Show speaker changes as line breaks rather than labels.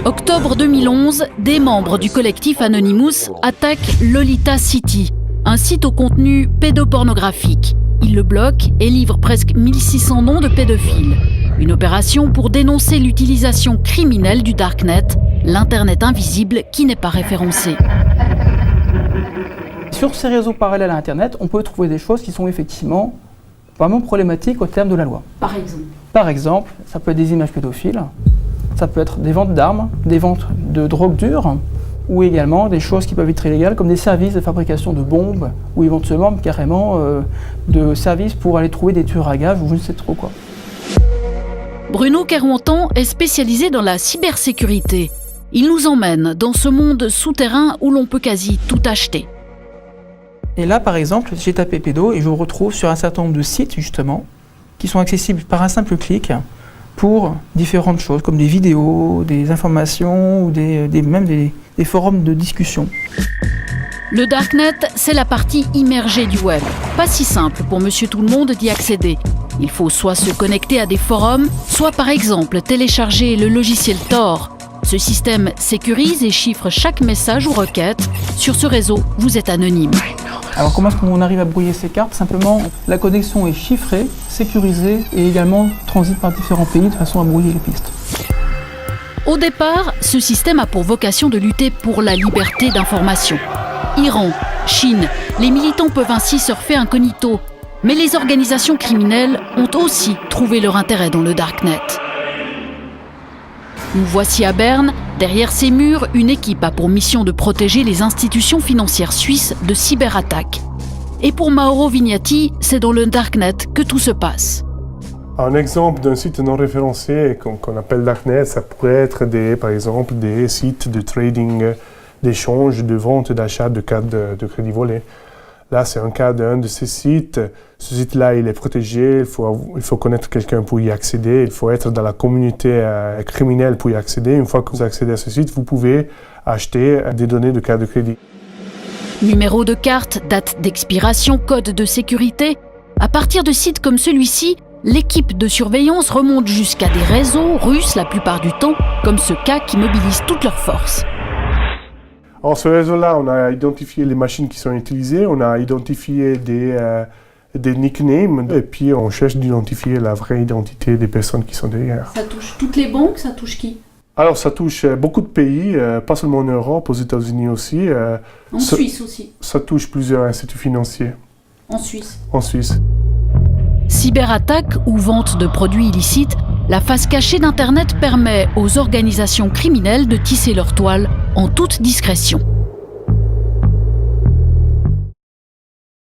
Octobre 2011, des membres du collectif Anonymous attaquent Lolita City, un site au contenu pédopornographique. Ils le bloquent et livrent presque 1600 noms de pédophiles. Une opération pour dénoncer l'utilisation criminelle du Darknet, l'Internet invisible qui n'est pas référencé.
Sur ces réseaux parallèles à Internet, on peut trouver des choses qui sont effectivement vraiment problématiques au terme de la loi. Par exemple, ça peut être des images pédophiles, ça peut être des ventes d'armes, des ventes de drogue dure, ou également des choses qui peuvent être illégales, comme des services de fabrication de bombes, ou éventuellement carrément de services pour aller trouver des tueurs à gages ou je ne sais trop quoi.
Bruno Kerouantan est spécialisé dans la cybersécurité. Il nous emmène dans ce monde souterrain où l'on peut quasi tout acheter.
Et là, par exemple, j'ai tapé pédo et je vous retrouve sur un certain nombre de sites, justement, qui sont accessibles par un simple clic pour différentes choses, comme des vidéos, des informations ou même des forums de discussion.
Le Darknet, c'est la partie immergée du web. Pas si simple pour monsieur tout le monde d'y accéder. Il faut soit se connecter à des forums, soit par exemple télécharger le logiciel Tor. Ce système sécurise et chiffre chaque message ou requête. Sur ce réseau, vous êtes anonyme.
Alors comment est-ce qu'on arrive à brouiller ces cartes? Simplement, la connexion est chiffrée, sécurisée et également transite par différents pays de façon à brouiller les pistes.
Au départ, ce système a pour vocation de lutter pour la liberté d'information. Iran, Chine, les militants peuvent ainsi surfer incognito. Mais les organisations criminelles ont aussi trouvé leur intérêt dans le Darknet. Nous voici à Berne. Derrière ces murs, une équipe a pour mission de protéger les institutions financières suisses de cyberattaques. Et pour Mauro Vignati, c'est dans le Darknet que tout se passe.
Un exemple d'un site non référencé qu'on appelle Darknet, ça pourrait être par exemple des sites de trading, d'échange, de vente et d'achat de cartes de crédit volées. Là, c'est un cas d'un de ces sites. Ce site-là, il est protégé, il faut connaître quelqu'un pour y accéder, il faut être dans la communauté criminelle pour y accéder. Une fois que vous accédez à ce site, vous pouvez acheter des données de carte de crédit.
Numéro de carte, date d'expiration, code de sécurité. À partir de sites comme celui-ci, l'équipe de surveillance remonte jusqu'à des réseaux russes la plupart du temps, comme ce cas qui mobilise toutes leurs forces.
Alors, ce réseau-là, on a identifié les machines qui sont utilisées, on a identifié des nicknames, et puis on cherche d'identifier la vraie identité des personnes qui sont derrière.
Ça touche toutes les banques, ça touche qui?
Alors, ça touche beaucoup de pays, pas seulement en Europe, aux États-Unis aussi.
En Suisse aussi?
Ça touche plusieurs instituts financiers.
En Suisse?
En Suisse.
Cyberattaque ou vente de produits illicites, la face cachée d'Internet permet aux organisations criminelles de tisser leur toile en toute discrétion.